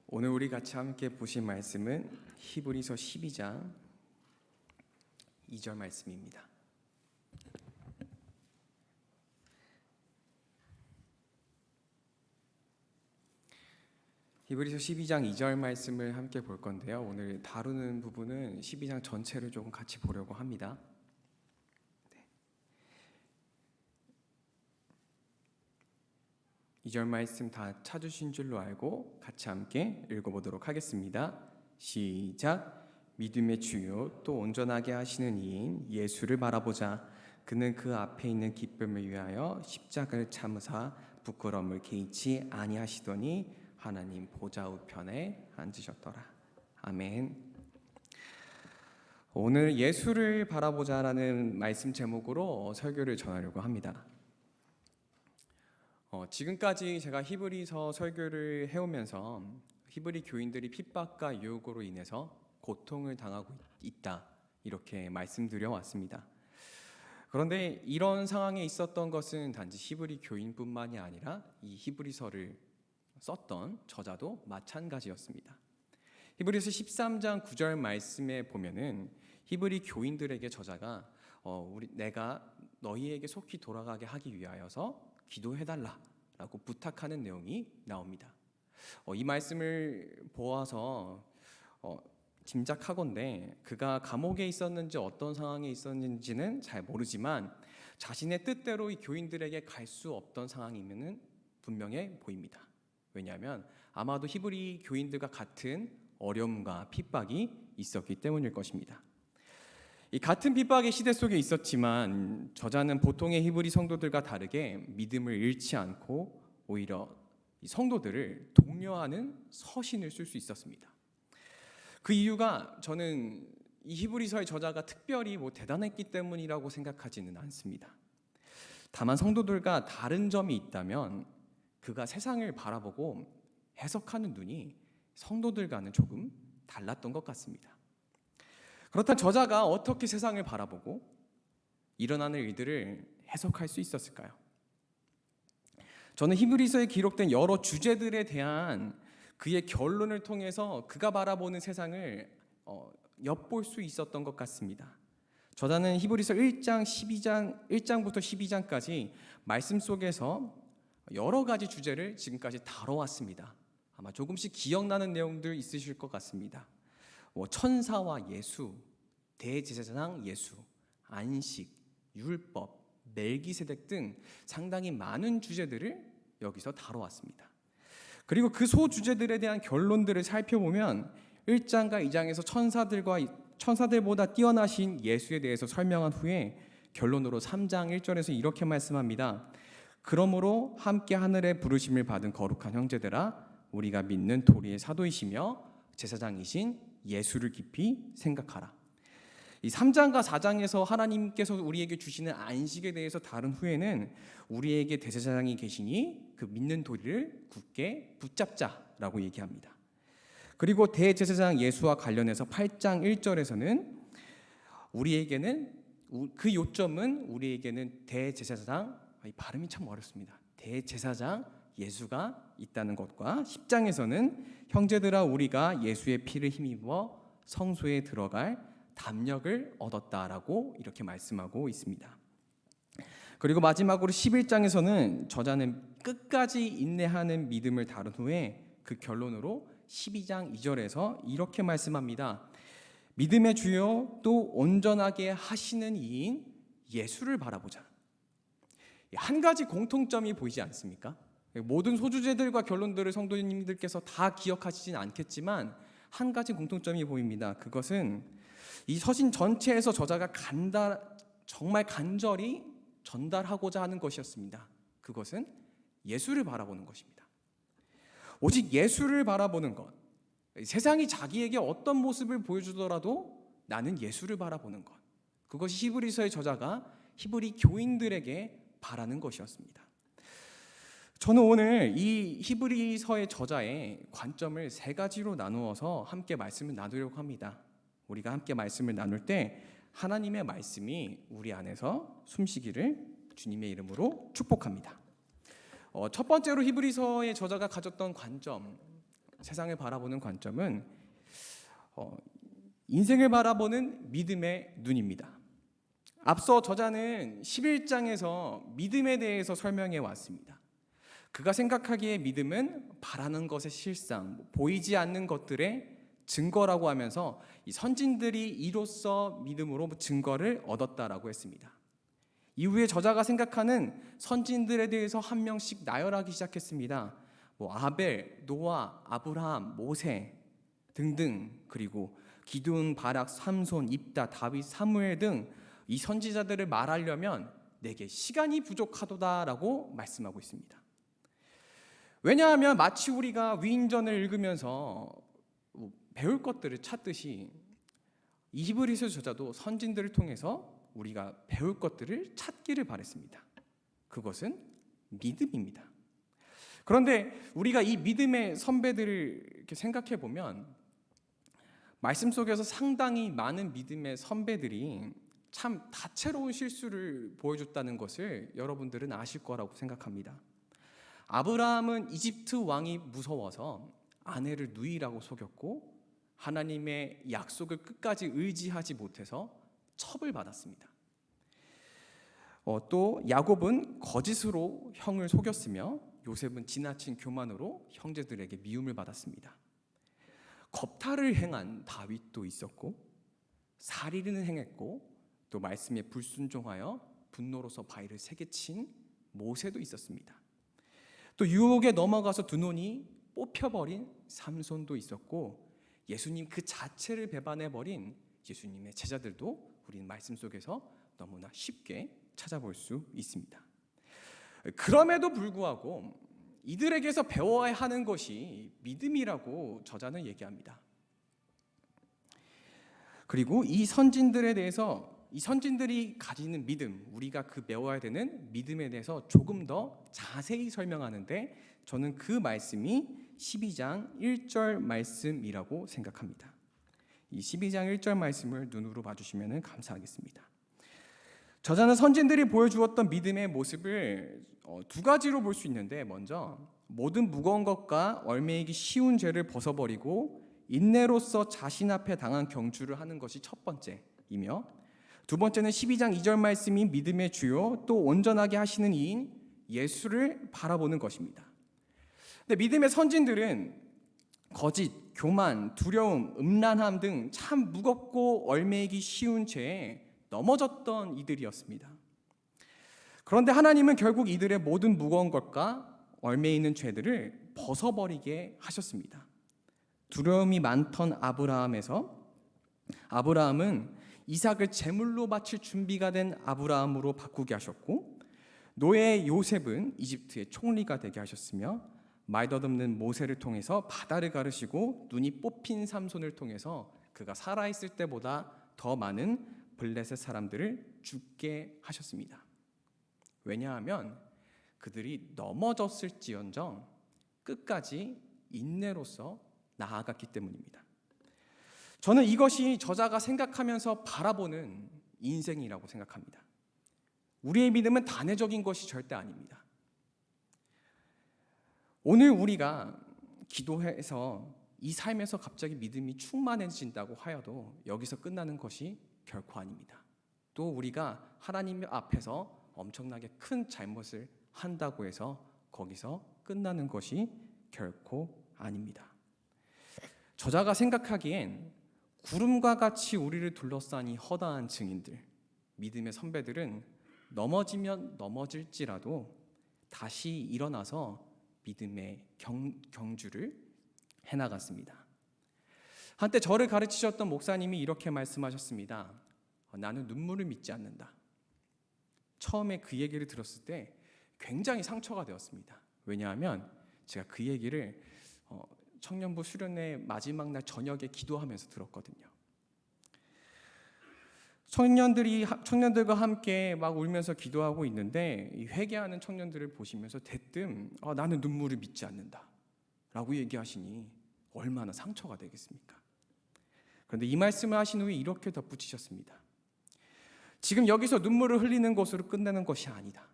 오늘 우리 같이 함께 보실 말씀은 히브리서 12장 2절 말씀입니다. 히브리서 12장 2절 말씀을 함께 볼 건데요. 오늘 다루는 부분은 12장 전체를 조금 같이 보려고 합니다. 2절 말씀 다 찾으신 줄로 알고 같이 함께 읽어보도록 하겠습니다. 시작. 믿음의 주요 또 온전하게 하시는 이인 예수를 바라보자. 그는 그 앞에 있는 기쁨을 위하여 십자가를 참으사 부끄러움을 개의치 아니하시더니 하나님 보좌 우편에 앉으셨더라. 아멘. 오늘 예수를 바라보자라는 말씀 제목으로 설교를 전하려고 합니다. 지금까지 제가 히브리서 설교를 해오면서 히브리 교인들이 핍박과 유혹으로 인해서 고통을 당하고 있다 이렇게 말씀드려 왔습니다. 그런데 이런 상황에 있었던 것은 단지 히브리 교인뿐만이 아니라 이 히브리서를 썼던 저자도 마찬가지였습니다. 히브리서 13장 9절 말씀에 보면은 히브리 교인들에게 저자가 내가 너희에게 속히 돌아가게 하기 위하여서 기도해달라라고 부탁하는 내용이 나옵니다. 이 말씀을 보아서 짐작하건대 그가 감옥에 있었는지 어떤 상황에 있었는지는 잘 모르지만 자신의 뜻대로 이 교인들에게 갈 수 없던 상황이면은 분명해 보입니다. 왜냐하면 아마도 히브리 교인들과 같은 어려움과 핍박이 있었기 때문일 것입니다. 이 같은 핍박의 시대 속에 있었지만 저자는 보통의 히브리 성도들과 다르게 믿음을 잃지 않고 오히려 이 성도들을 독려하는 서신을 쓸 수 있었습니다. 그 이유가 저는 이 히브리서의 저자가 특별히 대단했기 때문이라고 생각하지는 않습니다. 다만 성도들과 다른 점이 있다면 그가 세상을 바라보고 해석하는 눈이 성도들과는 조금 달랐던 것 같습니다. 그렇다면 저자가 어떻게 세상을 바라보고 일어나는 일들을 해석할 수 있었을까요? 저는 히브리서에 기록된 여러 주제들에 대한 그의 결론을 통해서 그가 바라보는 세상을 엿볼 수 있었던 것 같습니다. 저자는 히브리서 1장부터 12장까지 말씀 속에서 여러 가지 주제를 지금까지 다뤄왔습니다. 아마 조금씩 기억나는 내용들 있으실 것 같습니다. 천사와 예수, 대제사장 예수, 안식, 율법, 멜기세덱 등 상당히 많은 주제들을 여기서 다뤄왔습니다. 그리고 그 소주제들에 대한 결론들을 살펴보면 1장과 2장에서 천사들보다 뛰어나신 예수에 대해서 설명한 후에 결론으로 3장 1절에서 이렇게 말씀합니다. 그러므로 함께 하늘의 부르심을 받은 거룩한 형제들아 우리가 믿는 도리의 사도이시며 제사장이신 예수를 깊이 생각하라. 이 3장과 4장에서 하나님께서 우리에게 주시는 안식에 대해서 다룬 후에는 우리에게 대제사장이 계시니 그 믿는 도리를 굳게 붙잡자라고 얘기합니다. 그리고 대제사장 예수와 관련해서 8장 1절에서는 그 요점은 우리에게는 대제사장, 이 발음이 참 어렵습니다. 대제사장 예수가 있다는 것과 10장에서는 형제들아 우리가 예수의 피를 힘입어 성소에 들어갈 담력을 얻었다라고 이렇게 말씀하고 있습니다. 그리고 마지막으로 11장에서는 저자는 끝까지 인내하는 믿음을 다룬 후에 그 결론으로 12장 2절에서 이렇게 말씀합니다. 믿음의 주요 또 온전하게 하시는 이인 예수를 바라보자. 한 가지 공통점이 보이지 않습니까? 모든 소주제들과 결론들을 성도님들께서 다 기억하시진 않겠지만 한 가지 공통점이 보입니다. 그것은 이 서신 전체에서 저자가 정말 간절히 전달하고자 하는 것이었습니다. 그것은 예수를 바라보는 것입니다. 오직 예수를 바라보는 것, 세상이 자기에게 어떤 모습을 보여주더라도 나는 예수를 바라보는 것, 그것이 히브리서의 저자가 히브리 교인들에게 바라는 것이었습니다. 저는 오늘 이 히브리서의 저자의 관점을 세 가지로 나누어서 함께 말씀을 나누려고 합니다. 우리가 함께 말씀을 나눌 때 하나님의 말씀이 우리 안에서 숨쉬기를 주님의 이름으로 축복합니다. 첫 번째로 히브리서의 저자가 가졌던 관점, 세상을 바라보는 관점은 인생을 바라보는 믿음의 눈입니다. 앞서 저자는 11장에서 믿음에 대해서 설명해 왔습니다. 그가 생각하기에 믿음은 바라는 것의 실상, 보이지 않는 것들의 증거라고 하면서 이 선진들이 이로써 믿음으로 증거를 얻었다라고 했습니다. 이후에 저자가 생각하는 선진들에 대해서 한 명씩 나열하기 시작했습니다. 아벨, 노아, 아브라함, 모세 등등, 그리고 기드온, 바락, 삼손, 입다, 다윗, 사무엘 등 이 선지자들을 말하려면 내게 시간이 부족하도다라고 말씀하고 있습니다. 왜냐하면 마치 우리가 위인전을 읽으면서 배울 것들을 찾듯이 이 히브리서 저자도 선진들을 통해서 우리가 배울 것들을 찾기를 바랬습니다. 그것은 믿음입니다. 그런데 우리가 이 믿음의 선배들을 이렇게 생각해 보면 말씀 속에서 상당히 많은 믿음의 선배들이 참 다채로운 실수를 보여줬다는 것을 여러분들은 아실 거라고 생각합니다. 아브라함은 이집트 왕이 무서워서 아내를 누이라고 속였고 하나님의 약속을 끝까지 의지하지 못해서 첩을 받았습니다. 또 야곱은 거짓으로 형을 속였으며 요셉은 지나친 교만으로 형제들에게 미움을 받았습니다. 겁탈을 행한 다윗도 있었고 살인을 행했고 또 말씀에 불순종하여 분노로서 바위를 세게 친 모세도 있었습니다. 또 유혹에 넘어가서 두 눈이 뽑혀버린 삼손도 있었고 예수님 그 자체를 배반해버린 예수님의 제자들도 우리는 말씀 속에서 너무나 쉽게 찾아볼 수 있습니다. 그럼에도 불구하고 이들에게서 배워야 하는 것이 믿음이라고 저자는 얘기합니다. 그리고 이 선진들에 대해서 이 선진들이 가지는 믿음, 우리가 그 배워야 되는 믿음에 대해서 조금 더 자세히 설명하는데 저는 그 말씀이 12장 1절 말씀이라고 생각합니다. 이 12장 1절 말씀을 눈으로 봐주시면 감사하겠습니다. 저자는 선진들이 보여주었던 믿음의 모습을 두 가지로 볼 수 있는데, 먼저 모든 무거운 것과 얽매이기 쉬운 죄를 벗어버리고 인내로서 자신 앞에 당한 경주를 하는 것이 첫 번째이며, 두 번째는 12장 2절 말씀이 믿음의 주요 또 온전하게 하시는 이인 예수를 바라보는 것입니다. 근데 믿음의 선진들은 거짓, 교만, 두려움, 음란함 등 참 무겁고 얽매이기 쉬운 죄에 넘어졌던 이들이었습니다. 그런데 하나님은 결국 이들의 모든 무거운 것과 얽매이는 죄들을 벗어버리게 하셨습니다. 두려움이 많던 아브라함은 이삭을 제물로 바칠 준비가 된 아브라함으로 바꾸게 하셨고, 노예 요셉은 이집트의 총리가 되게 하셨으며, 말 더듬는 모세를 통해서 바다를 가르시고 눈이 뽑힌 삼손을 통해서 그가 살아있을 때보다 더 많은 블레셋 사람들을 죽게 하셨습니다. 왜냐하면 그들이 넘어졌을지언정 끝까지 인내로서 나아갔기 때문입니다. 저는 이것이 저자가 생각하면서 바라보는 인생이라고 생각합니다. 우리의 믿음은 단회적인 것이 절대 아닙니다. 오늘 우리가 기도해서 이 삶에서 갑자기 믿음이 충만해진다고 하여도 여기서 끝나는 것이 결코 아닙니다. 또 우리가 하나님 앞에서 엄청나게 큰 잘못을 한다고 해서 거기서 끝나는 것이 결코 아닙니다. 저자가 생각하기엔 구름과 같이 우리를 둘러싼 이 허다한 증인들, 믿음의 선배들은 넘어지면 넘어질지라도 다시 일어나서 믿음의 경주를 해나갔습니다. 한때 저를 가르치셨던 목사님이 이렇게 말씀하셨습니다. 나는 눈물을 믿지 않는다. 처음에 그 얘기를 들었을 때 굉장히 상처가 되었습니다. 왜냐하면 제가 그 얘기를 청년부 수련회 마지막 날 저녁에 기도하면서 들었거든요. 청년들과 함께 막 울면서 기도하고 있는데 이 회개하는 청년들을 보시면서 대뜸 나는 눈물을 믿지 않는다 라고 얘기하시니 얼마나 상처가 되겠습니까? 그런데 이 말씀을 하신 후에 이렇게 덧붙이셨습니다. 지금 여기서 눈물을 흘리는 것으로 끝나는 것이 아니다.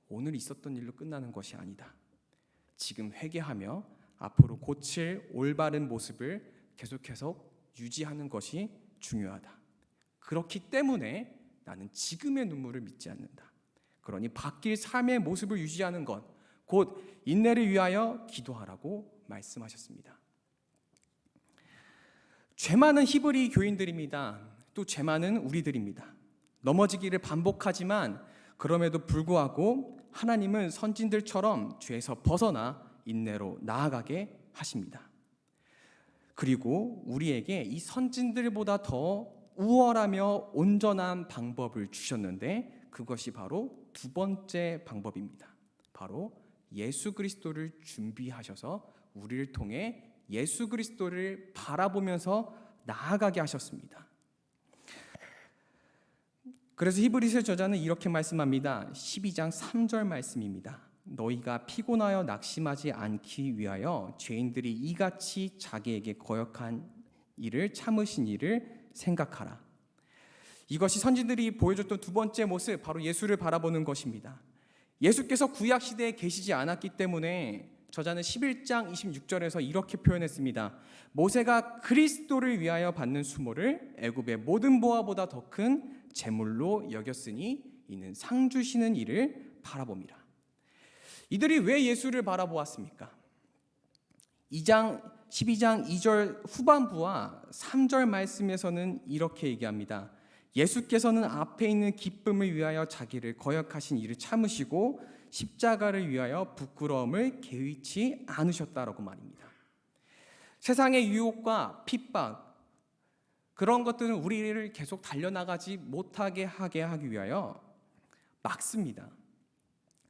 오늘 있었던 일로 끝나는 것이 아니다. 지금 회개하며 앞으로 고칠 올바른 모습을 계속해서 유지하는 것이 중요하다. 그렇기 때문에 나는 지금의 눈물을 믿지 않는다. 그러니 바뀔 삶의 모습을 유지하는 것, 곧 인내를 위하여 기도하라고 말씀하셨습니다. 죄 많은 히브리 교인들입니다. 또 죄 많은 우리들입니다. 넘어지기를 반복하지만 그럼에도 불구하고 하나님은 선진들처럼 죄에서 벗어나 인내로 나아가게 하십니다. 그리고 우리에게 이 선진들보다 더 우월하며 온전한 방법을 주셨는데 그것이 바로 두 번째 방법입니다. 바로 예수 그리스도를 준비하셔서 우리를 통해 예수 그리스도를 바라보면서 나아가게 하셨습니다. 그래서 히브리서 저자는 이렇게 말씀합니다. 12장 3절 말씀입니다. 너희가 피곤하여 낙심하지 않기 위하여 죄인들이 이같이 자기에게 거역한 일을 참으신 일을 생각하라. 이것이 선지들이 보여줬던 두 번째 모습, 바로 예수를 바라보는 것입니다. 예수께서 구약 시대에 계시지 않았기 때문에 저자는 11장 26절에서 이렇게 표현했습니다. 모세가 그리스도를 위하여 받는 수모를 애굽의 모든 보화보다 더 큰 제물로 여겼으니 이는 상 주시는 이를 바라봅니다. 이들이 왜 예수를 바라보았습니까? 12장 2절 후반부와 3절 말씀에서는 이렇게 얘기합니다. 예수께서는 앞에 있는 기쁨을 위하여 자기를 거역하신 일을 참으시고 십자가를 위하여 부끄러움을 개의치 않으셨다라고 말입니다. 세상의 유혹과 핍박, 그런 것들은 우리를 계속 달려나가지 못하게 하기 위하여 막습니다.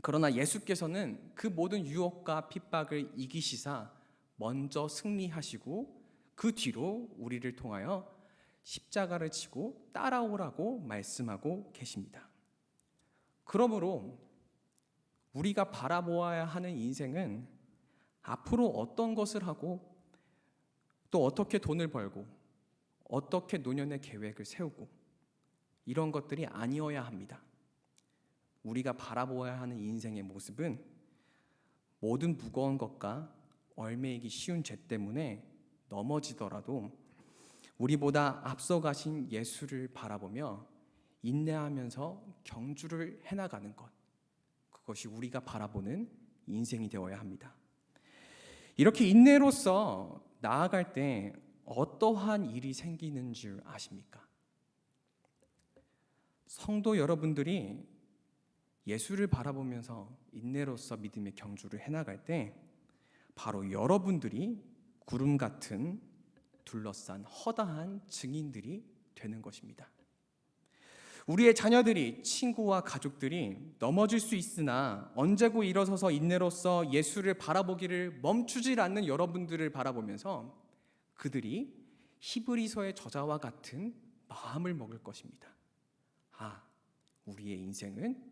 그러나 예수께서는 그 모든 유혹과 핍박을 이기시사 먼저 승리하시고 그 뒤로 우리를 통하여 십자가를 지고 따라오라고 말씀하고 계십니다. 그러므로 우리가 바라보아야 하는 인생은 앞으로 어떤 것을 하고 또 어떻게 돈을 벌고 어떻게 노년의 계획을 세우고 이런 것들이 아니어야 합니다. 우리가 바라보아야 하는 인생의 모습은 모든 무거운 것과 얽매이기 쉬운 죄 때문에 넘어지더라도 우리보다 앞서가신 예수를 바라보며 인내하면서 경주를 해나가는 것, 그것이 우리가 바라보는 인생이 되어야 합니다. 이렇게 인내로서 나아갈 때 어떠한 일이 생기는 줄 아십니까? 성도 여러분들이 예수를 바라보면서 인내로서 믿음의 경주를 해나갈 때 바로 여러분들이 구름 같은 둘러싼 허다한 증인들이 되는 것입니다. 우리의 자녀들이, 친구와 가족들이 넘어질 수 있으나 언제고 일어서서 인내로서 예수를 바라보기를 멈추질 않는 여러분들을 바라보면서 그들이 히브리서의 저자와 같은 마음을 먹을 것입니다. 우리의 인생은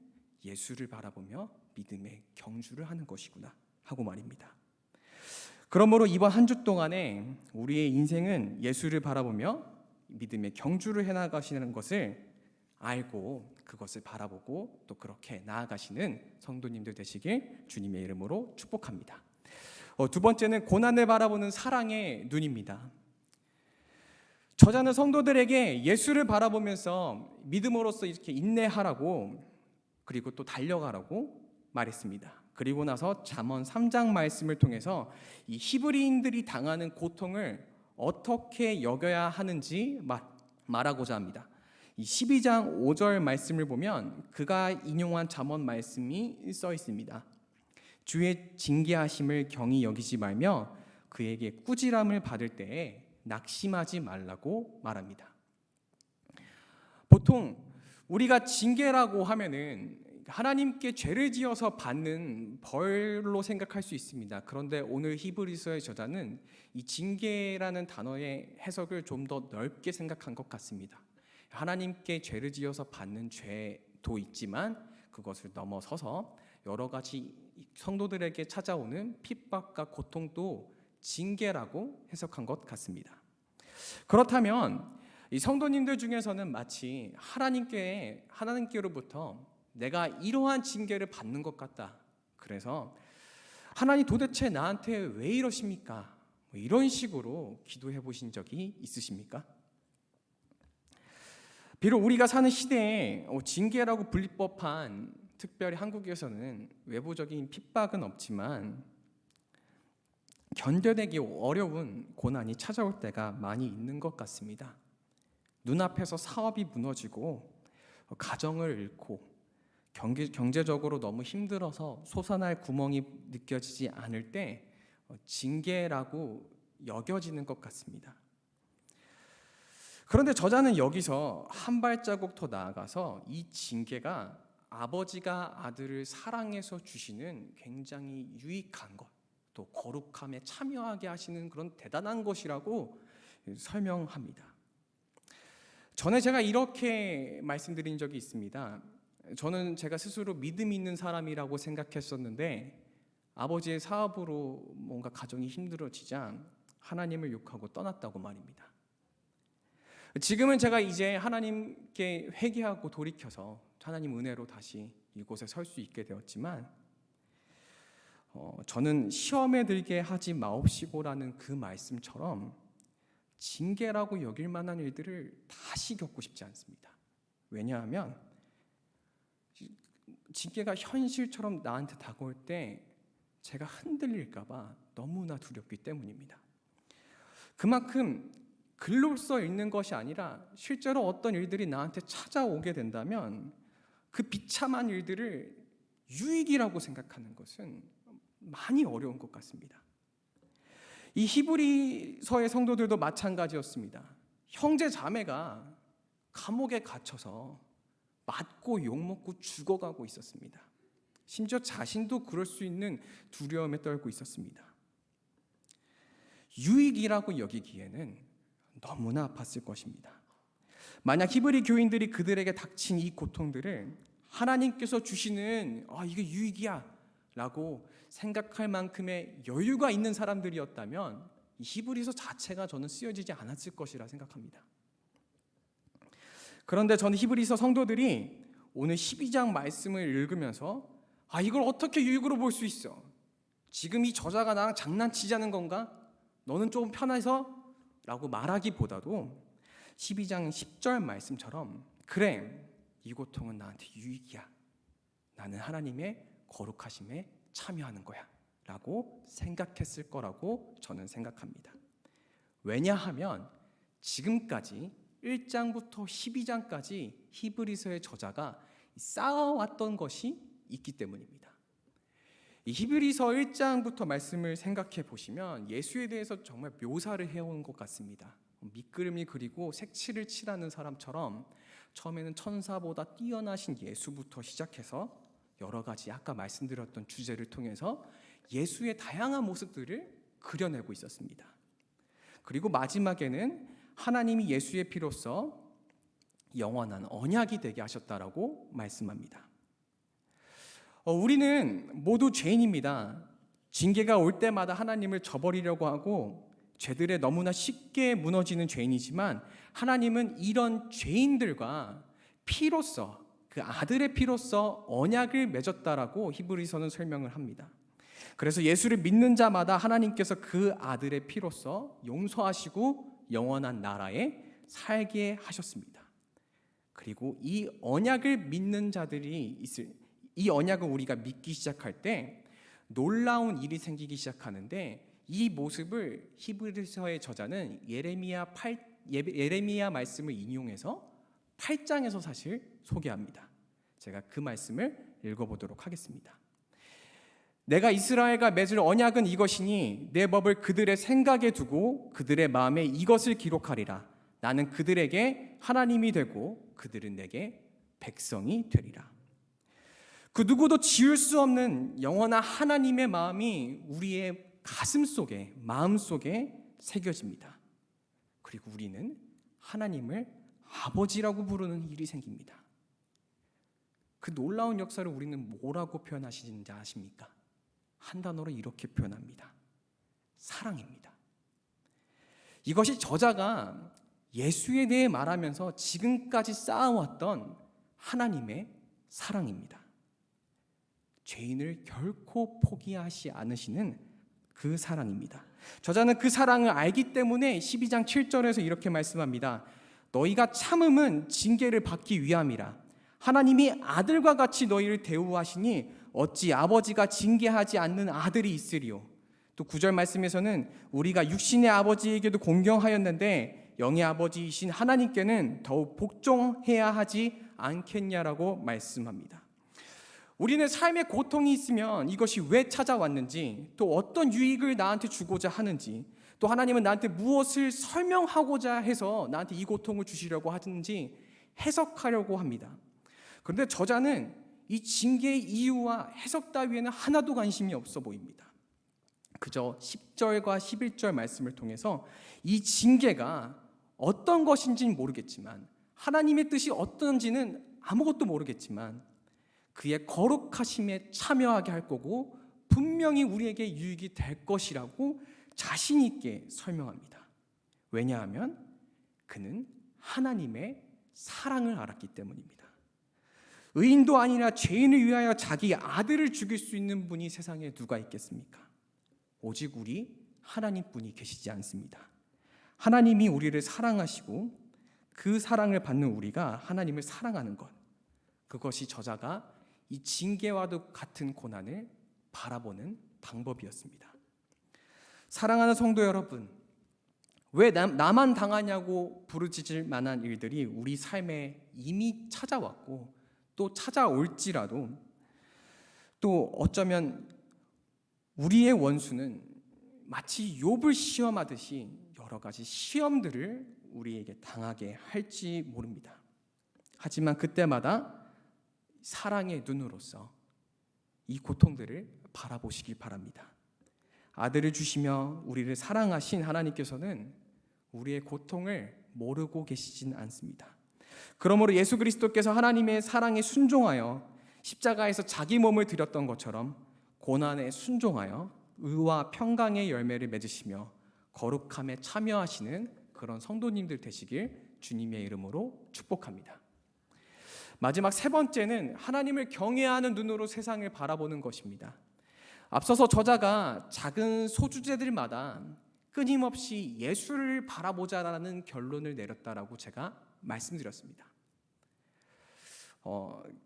예수를 바라보며 믿음의 경주를 하는 것이구나 하고 말입니다. 그러므로 이번 한 주 동안에 우리의 인생은 예수를 바라보며 믿음의 경주를 해나가시는 것을 알고 그것을 바라보고 또 그렇게 나아가시는 성도님들 되시길 주님의 이름으로 축복합니다. 두 번째는 고난을 바라보는 사랑의 눈입니다. 저자는 성도들에게 예수를 바라보면서 믿음으로써 이렇게 인내하라고 그리고 또 달려가라고 말했습니다. 그리고 나서 잠언 3장 말씀을 통해서 이 히브리인들이 당하는 고통을 어떻게 여겨야 하는지 말하고자 합니다. 이 12장 5절 말씀을 보면 그가 인용한 잠언 말씀이 써 있습니다. 주의 징계하심을 경히 여기지 말며 그에게 꾸지람을 받을 때에 낙심하지 말라고 말합니다. 보통 우리가 징계라고 하면은 하나님께 죄를 지어서 받는 벌로 생각할 수 있습니다. 그런데 오늘 히브리서의 저자는 이 징계라는 단어의 해석을 좀 더 넓게 생각한 것 같습니다. 하나님께 죄를 지어서 받는 죄도 있지만 그것을 넘어서서 여러 가지 성도들에게 찾아오는 핍박과 고통도 징계라고 해석한 것 같습니다. 그렇다면 이 성도님들 중에서는 마치 하나님께로부터 내가 이러한 징계를 받는 것 같다. 그래서 하나님 도대체 나한테 왜 이러십니까? 이런 식으로 기도해 보신 적이 있으십니까? 비록 우리가 사는 시대에 징계라고 불릴 법한, 특별히 한국에서는 외부적인 핍박은 없지만 견뎌내기 어려운 고난이 찾아올 때가 많이 있는 것 같습니다. 눈앞에서 사업이 무너지고 가정을 잃고 경제적으로 너무 힘들어서 솟아날 구멍이 느껴지지 않을 때 징계라고 여겨지는 것 같습니다. 그런데 저자는 여기서 한 발자국 더 나아가서 이 징계가 아버지가 아들을 사랑해서 주시는 굉장히 유익한 것, 또 거룩함에 참여하게 하시는 그런 대단한 것이라고 설명합니다. 전에 제가 이렇게 말씀드린 적이 있습니다. 저는 제가 스스로 믿음 있는 사람이라고 생각했었는데 아버지의 사업으로 뭔가 가정이 힘들어지자 하나님을 욕하고 떠났다고 말입니다. 지금은 제가 이제 하나님께 회개하고 돌이켜서 하나님 은혜로 다시 이곳에 설 수 있게 되었지만 저는 시험에 들게 하지 마옵시고라는 그 말씀처럼 징계라고 여길 만한 일들을 다시 겪고 싶지 않습니다. 왜냐하면 징계가 현실처럼 나한테 다가올 때 제가 흔들릴까 봐 너무나 두렵기 때문입니다. 그만큼 글로써 읽는 것이 아니라 실제로 어떤 일들이 나한테 찾아오게 된다면 그 비참한 일들을 유익이라고 생각하는 것은 많이 어려운 것 같습니다. 이 히브리서의 성도들도 마찬가지였습니다. 형제 자매가 감옥에 갇혀서 맞고 욕먹고 죽어가고 있었습니다. 심지어 자신도 그럴 수 있는 두려움에 떨고 있었습니다. 유익이라고 여기기에는 너무나 아팠을 것입니다. 만약 히브리 교인들이 그들에게 닥친 이 고통들을 하나님께서 주시는 이게 유익이야 라고 생각할 만큼의 여유가 있는 사람들이었다면 이 히브리서 자체가 저는 쓰여지지 않았을 것이라 생각합니다. 그런데 저는 히브리서 성도들이 오늘 12장 말씀을 읽으면서 이걸 어떻게 유익으로 볼 수 있어? 지금 이 저자가 나랑 장난치자는 건가? 너는 조금 편해서? 라고 말하기보다도 12장 10절 말씀처럼 그래, 이 고통은 나한테 유익이야. 나는 하나님의 거룩하심에 참여하는 거야 라고 생각했을 거라고 저는 생각합니다. 왜냐하면 지금까지 1장부터 12장까지 히브리서의 저자가 쌓아왔던 것이 있기 때문입니다. 이 히브리서 1장부터 말씀을 생각해 보시면 예수에 대해서 정말 묘사를 해온 것 같습니다. 밑그림을 그리고 색칠을 칠하는 사람처럼 처음에는 천사보다 뛰어나신 예수부터 시작해서 여러 가지 아까 말씀드렸던 주제를 통해서 예수의 다양한 모습들을 그려내고 있었습니다. 그리고 마지막에는 하나님이 예수의 피로써 영원한 언약이 되게 하셨다라고 말씀합니다. 우리는 모두 죄인입니다. 징계가 올 때마다 하나님을 저버리려고 하고 죄들에 너무나 쉽게 무너지는 죄인이지만 하나님은 이런 죄인들과 피로써 그 아들의 피로써 언약을 맺었다라고 히브리서는 설명을 합니다. 그래서 예수를 믿는 자마다 하나님께서 그 아들의 피로써 용서하시고 영원한 나라에 살게 하셨습니다. 그리고 이 언약을 믿는 자들이 이 언약을 우리가 믿기 시작할 때 놀라운 일이 생기기 시작하는데 이 모습을 히브리서의 저자는 예레미야 말씀을 인용해서 8장에서 사실 소개합니다. 제가 그 말씀을 읽어보도록 하겠습니다. 내가 이스라엘과 맺을 언약은 이것이니 내 법을 그들의 생각에 두고 그들의 마음에 이것을 기록하리라. 나는 그들에게 하나님이 되고 그들은 내게 백성이 되리라. 그 누구도 지울 수 없는 영원한 하나님의 마음이 우리의 가슴 속에, 마음 속에 새겨집니다. 그리고 우리는 하나님을 아버지라고 부르는 일이 생깁니다. 그 놀라운 역사를 우리는 뭐라고 표현하시는지 아십니까? 한 단어로 이렇게 표현합니다. 사랑입니다. 이것이 저자가 예수에 대해 말하면서 지금까지 쌓아왔던 하나님의 사랑입니다. 죄인을 결코 포기하지 않으시는 그 사랑입니다. 저자는 그 사랑을 알기 때문에 12장 7절에서 이렇게 말씀합니다. 너희가 참음은 징계를 받기 위함이라. 하나님이 아들과 같이 너희를 대우하시니 어찌 아버지가 징계하지 않는 아들이 있으리요. 또 9절 말씀에서는 우리가 육신의 아버지에게도 공경하였는데 영의 아버지이신 하나님께는 더욱 복종해야 하지 않겠냐라고 말씀합니다. 우리는 삶의 고통이 있으면 이것이 왜 찾아왔는지, 또 어떤 유익을 나한테 주고자 하는지, 또 하나님은 나한테 무엇을 설명하고자 해서 나한테 이 고통을 주시려고 하는지 해석하려고 합니다. 그런데 저자는 이 징계의 이유와 해석 따위에는 하나도 관심이 없어 보입니다. 그저 10절과 11절 말씀을 통해서 이 징계가 어떤 것인지는 모르겠지만, 하나님의 뜻이 어떤지는 아무것도 모르겠지만 그의 거룩하심에 참여하게 할 거고 분명히 우리에게 유익이 될 것이라고 자신 있게 설명합니다. 왜냐하면 그는 하나님의 사랑을 알았기 때문입니다. 의인도 아니라 죄인을 위하여 자기 아들을 죽일 수 있는 분이 세상에 누가 있겠습니까? 오직 우리 하나님뿐이 계시지 않습니다. 하나님이 우리를 사랑하시고 그 사랑을 받는 우리가 하나님을 사랑하는 것, 그것이 저자가 이 징계와도 같은 고난을 바라보는 방법이었습니다. 사랑하는 성도 여러분, 왜 나만 당하냐고 부르짖을 만한 일들이 우리 삶에 이미 찾아왔고 또 찾아올지라도, 또 어쩌면 우리의 원수는 마치 욥을 시험하듯이 여러 가지 시험들을 우리에게 당하게 할지 모릅니다. 하지만 그때마다 사랑의 눈으로서 이 고통들을 바라보시길 바랍니다. 아들을 주시며 우리를 사랑하신 하나님께서는 우리의 고통을 모르고 계시진 않습니다. 그러므로 예수 그리스도께서 하나님의 사랑에 순종하여 십자가에서 자기 몸을 드렸던 것처럼 고난에 순종하여 의와 평강의 열매를 맺으시며 거룩함에 참여하시는 그런 성도님들 되시길 주님의 이름으로 축복합니다. 마지막 세 번째는 하나님을 경외하는 눈으로 세상을 바라보는 것입니다. 앞서서 저자가 작은 소주제들마다 끊임없이 예수를 바라보자라는 결론을 내렸다라고 제가 말씀드렸습니다.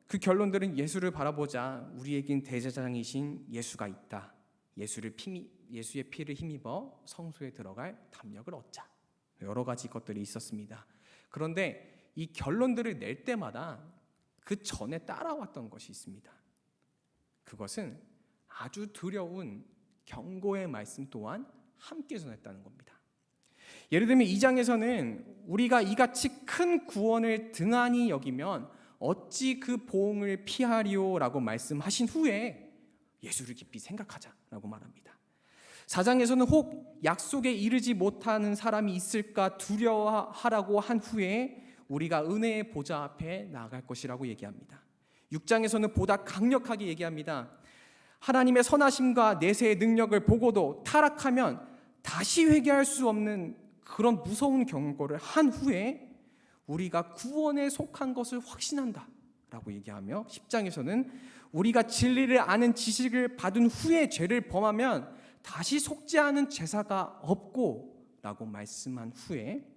그 결론들은 예수를 바라보자, 우리에겐 대제사장이신 예수가 있다, 예수의 피를 힘입어 성소에 들어갈 담력을 얻자, 여러 가지 것들이 있었습니다. 그런데 이 결론들을 낼 때마다 그 전에 따라왔던 것이 있습니다. 그것은 아주 두려운 경고의 말씀 또한 함께 전했다는 겁니다. 예를 들면 2장에서는 우리가 이같이 큰 구원을 등한히 여기면 어찌 그 보응을 피하리오라고 말씀하신 후에 예수를 깊이 생각하자라고 말합니다. 4장에서는 혹 약속에 이르지 못하는 사람이 있을까 두려워하라고 한 후에 우리가 은혜의 보좌 앞에 나아갈 것이라고 얘기합니다. 6장에서는 보다 강력하게 얘기합니다. 하나님의 선하심과 내세의 능력을 보고도 타락하면 다시 회개할 수 없는 그런 무서운 경고를 한 후에 우리가 구원에 속한 것을 확신한다 라고 얘기하며, 10장에서는 우리가 진리를 아는 지식을 받은 후에 죄를 범하면 다시 속지 않은 제사가 없고 라고 말씀한 후에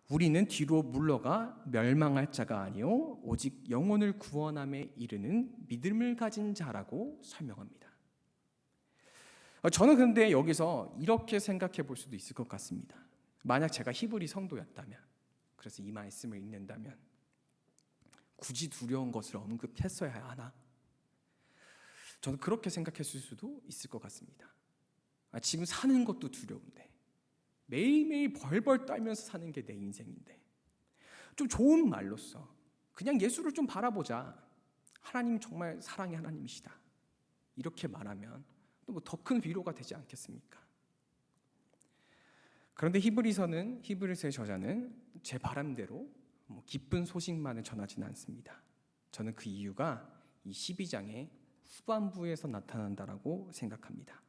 우리는 뒤로 물러가 멸망할 자가 아니요 오직 영혼을 구원함에 이르는 믿음을 가진 자라고 설명합니다. 저는 근데 여기서 이렇게 생각해 볼 수도 있을 것 같습니다. 만약 제가 히브리 성도였다면, 그래서 이 말씀을 읽는다면 굳이 두려운 것을 언급했어야 하나? 저는 그렇게 생각했을 수도 있을 것 같습니다. 지금 사는 것도 두려운데, 매일매일 벌벌 떨면서 사는 게 내 인생인데, 좀 좋은 말로써 그냥 예수를 좀 바라보자, 하나님 정말 사랑의 하나님이시다, 이렇게 말하면 또 뭐 더 큰 위로가 되지 않겠습니까? 그런데 히브리서의 저자는 제 바람대로 기쁜 소식만을 전하지는 않습니다. 저는 그 이유가 이 12장의 후반부에서 나타난다라고 생각합니다.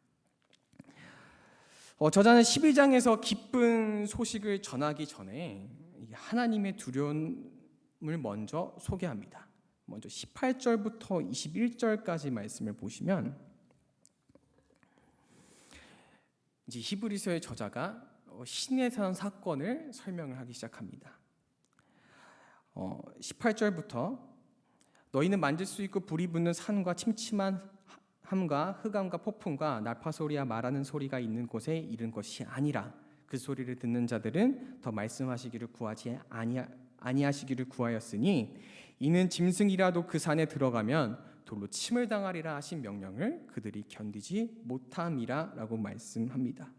저자는 12장에서 기쁜 소식을 전하기 전에 하나님의 두려움을 먼저 소개합니다. 먼저 18절부터 21절까지 말씀을 보시면 이제 히브리서의 저자가 신에선 사건을 설명을 하기 시작합니다. 18절부터 너희는 만질 수 있고 불이 붙는 산과 침침한 함과 흑암과 폭풍과 날파 소리와 말하는 소리가 있는 곳에 이른 것이 아니라 그 소리를 듣는 자들은 더 말씀하시기를 구하지 아니하시기를 구하였으니 이는 짐승이라도 그 산에 들어가면 돌로 침을 당하리라 하신 명령을 그들이 견디지 못함이라라고 말씀합니다.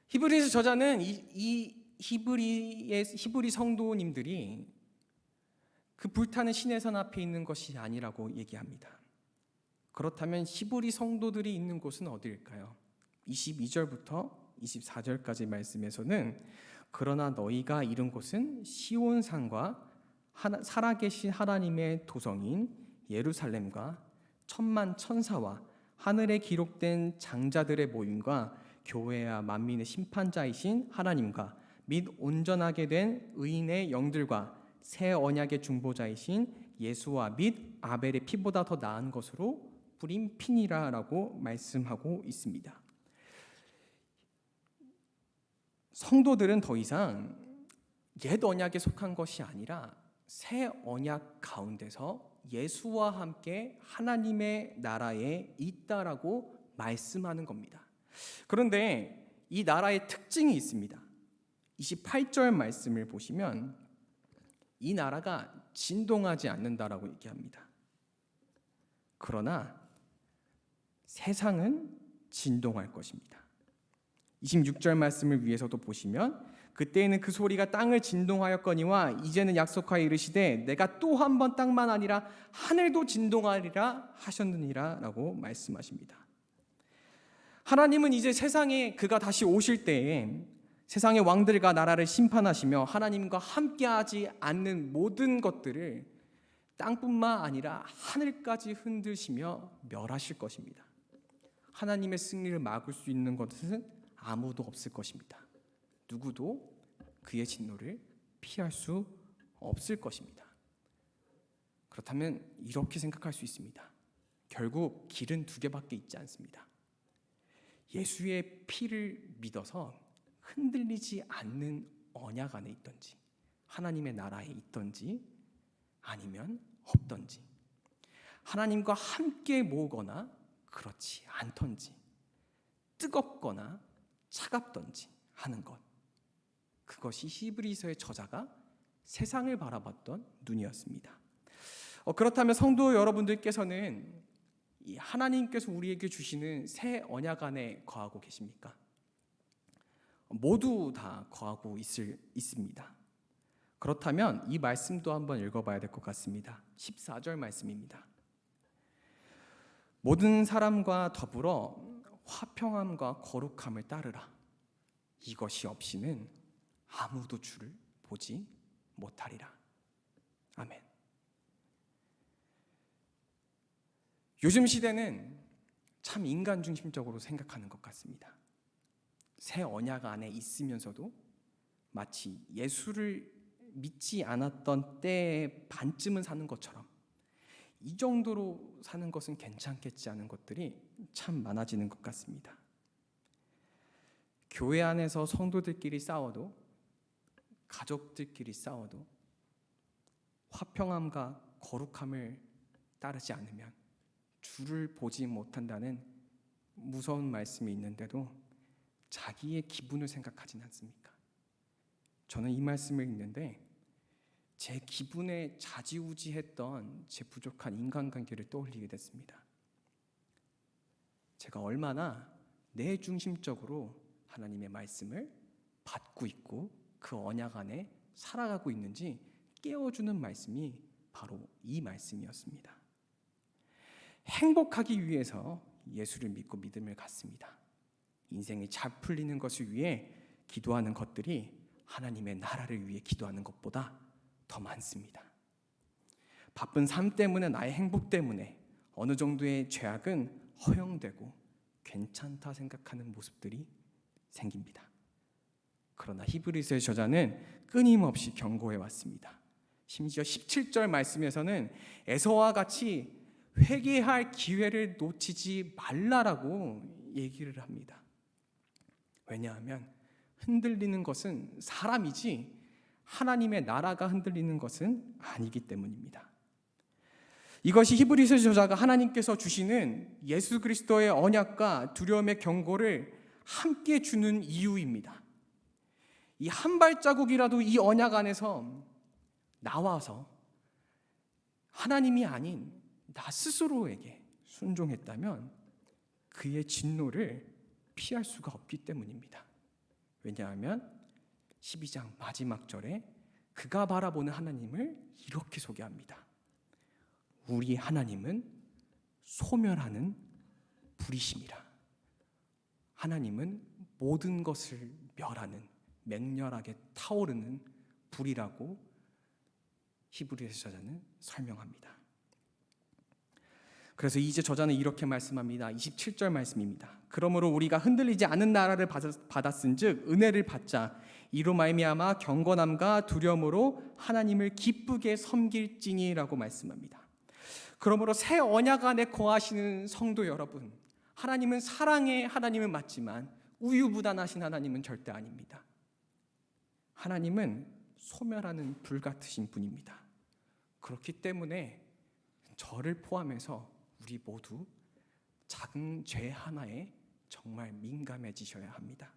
히브리서 저자는 이 히브리 성도님들이 그 불타는 시내산 앞에 있는 것이 아니라고 얘기합니다. 그렇다면 히브리 성도들이 있는 곳은 어디일까요? 22절부터 24절까지 말씀에서는 그러나 너희가 이른 곳은 시온산과 살아계신 하나님의 도성인 예루살렘과 천만 천사와 하늘에 기록된 장자들의 모임과 교회와 만민의 심판자이신 하나님과 및 온전하게 된 의인의 영들과 새 언약의 중보자이신 예수와 및 아벨의 피보다 더 나은 것으로 뿌린 피니라라고 말씀하고 있습니다. 성도들은 더 이상 옛 언약에 속한 것이 아니라 새 언약 가운데서 예수와 함께 하나님의 나라에 있다라고 말씀하는 겁니다. 그런데 이 나라의 특징이 있습니다. 28절 말씀을 보시면 이 나라가 진동하지 않는다라고 얘기합니다. 그러나 세상은 진동할 것입니다. 26절 말씀을 위해서도 보시면 그때에는 그 소리가 땅을 진동하였거니와 이제는 약속하여 이르시되 내가 또 한 번 땅만 아니라 하늘도 진동하리라 하셨느니라 라고 말씀하십니다. 하나님은 이제 세상에 그가 다시 오실 때에 세상의 왕들과 나라를 심판하시며 하나님과 함께하지 않는 모든 것들을 땅뿐만 아니라 하늘까지 흔드시며 멸하실 것입니다. 하나님의 승리를 막을 수 있는 것은 아무도 없을 것입니다. 누구도 그의 진노를 피할 수 없을 것입니다. 그렇다면 이렇게 생각할 수 있습니다. 결국 길은 두 개밖에 있지 않습니다. 예수의 피를 믿어서 흔들리지 않는 언약 안에 있던지 하나님의 나라에 있던지 아니면 없던지 하나님과 함께 모으거나 그렇지 않던지 뜨겁거나 차갑던지 하는 것, 그것이 히브리서의 저자가 세상을 바라봤던 눈이었습니다. 그렇다면 성도 여러분들께서는 이 하나님께서 우리에게 주시는 새 언약 안에 거하고 계십니까? 모두 다 거하고 있습니다. 그렇다면 이 말씀도 한번 읽어봐야 될 것 같습니다. 14절 말씀입니다. 모든 사람과 더불어 화평함과 거룩함을 따르라. 이것이 없이는 아무도 주를 보지 못하리라. 아멘. 요즘 시대는 참 인간 중심적으로 생각하는 것 같습니다. 새 언약 안에 있으면서도 마치 예수를 믿지 않았던 때의 반쯤은 사는 것처럼 이 정도로 사는 것은 괜찮겠지 않은 것들이 참 많아지는 것 같습니다. 교회 안에서 성도들끼리 싸워도 가족들끼리 싸워도 화평함과 거룩함을 따르지 않으면 주를 보지 못한다는 무서운 말씀이 있는데도 자기의 기분을 생각하진 않습니까? 저는 이 말씀을 읽는데 제 기분에 좌지우지했던 제 부족한 인간관계를 떠올리게 됐습니다. 제가 얼마나 내 중심적으로 하나님의 말씀을 받고 있고 그 언약 안에 살아가고 있는지 깨워주는 말씀이 바로 이 말씀이었습니다. 행복하기 위해서 예수를 믿고 믿음을 갖습니다. 인생이 잘 풀리는 것을 위해 기도하는 것들이 하나님의 나라를 위해 기도하는 것보다 더 많습니다. 바쁜 삶 때문에 나의 행복 때문에 어느 정도의 죄악은 허용되고 괜찮다 생각하는 모습들이 생깁니다. 그러나 히브리서의 저자는 끊임없이 경고해 왔습니다. 심지어 17절 말씀에서는 에서와 같이 회개할 기회를 놓치지 말라라고 얘기를 합니다. 왜냐하면 흔들리는 것은 사람이지 하나님의 나라가 흔들리는 것은 아니기 때문입니다. 이것이 히브리서 저자가 하나님께서 주시는 예수 그리스도의 언약과 두려움의 경고를 함께 주는 이유입니다. 이 한 발자국이라도 이 언약 안에서 나와서 하나님이 아닌 나 스스로에게 순종했다면 그의 진노를 피할 수가 없기 때문입니다. 왜냐하면 12장 마지막 절에 그가 바라보는 하나님을 이렇게 소개합니다. 우리 하나님은 소멸하는 불이심이라. 하나님은 모든 것을 멸하는 맹렬하게 타오르는 불이라고 히브리서 저자는 설명합니다. 그래서 이제 저자는 이렇게 말씀합니다. 27절 말씀입니다. 그러므로 우리가 흔들리지 않은 나라를 받았은즉 은혜를 받자. 이로 말미암아 경건함과 두려움으로 하나님을 기쁘게 섬길지니라고 말씀합니다. 그러므로 새 언약 안에 거하시는 성도 여러분, 하나님은 사랑의 하나님은 맞지만 우유부단하신 하나님은 절대 아닙니다. 하나님은 소멸하는 불 같으신 분입니다. 그렇기 때문에 저를 포함해서 우리 모두 작은 죄 하나에 정말 민감해지셔야 합니다.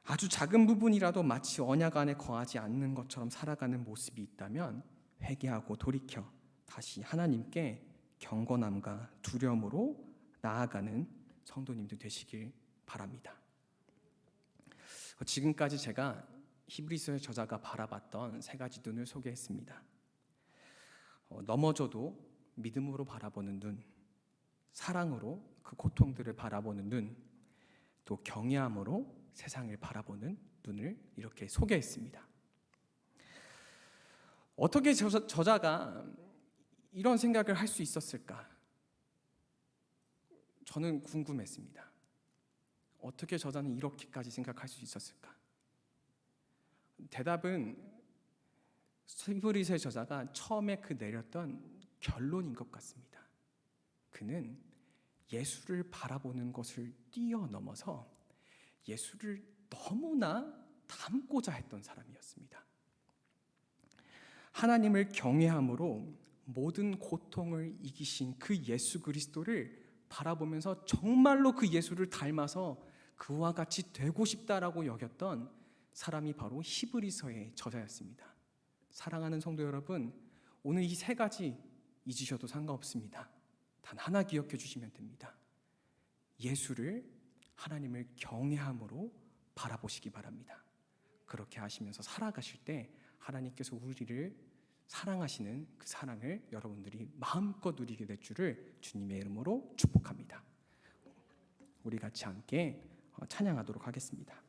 아주 작은 부분이라도 마치 언약 안에 거하지 않는 것처럼 살아가는 모습이 있다면 회개하고 돌이켜 다시 하나님께 경건함과 두려움으로 나아가는 성도님들 되시길 바랍니다. 지금까지 제가 히브리서의 저자가 바라봤던 세 가지 눈을 소개했습니다. 넘어져도 믿음으로 바라보는 눈, 사랑으로 그 고통들을 바라보는 눈, 또 경외함으로 세상을 바라보는 눈을 이렇게 소개했습니다. 어떻게 저자가 이런 생각을 할 수 있었을까? 저는 궁금했습니다. 어떻게 저자는 이렇게까지 생각할 수 있었을까? 대답은 히브리서의 저자가 처음에 내렸던 결론인 것 같습니다. 그는 예수를 바라보는 것을 뛰어넘어서 예수를 너무나 닮고자 했던 사람이었습니다. 하나님을 경외함으로 모든 고통을 이기신 그 예수 그리스도를 바라보면서 정말로 그 예수를 닮아서 그와 같이 되고 싶다라고 여겼던 사람이 바로 히브리서의 저자였습니다. 사랑하는 성도 여러분, 오늘 이 세 가지 잊으셔도 상관없습니다. 단 하나 기억해 주시면 됩니다. 예수를, 하나님을 경외함으로 바라보시기 바랍니다. 그렇게 하시면서 살아가실 때 하나님께서 우리를 사랑하시는 그 사랑을 여러분들이 마음껏 누리게 될 줄을 주님의 이름으로 축복합니다. 우리 같이 함께 찬양하도록 하겠습니다.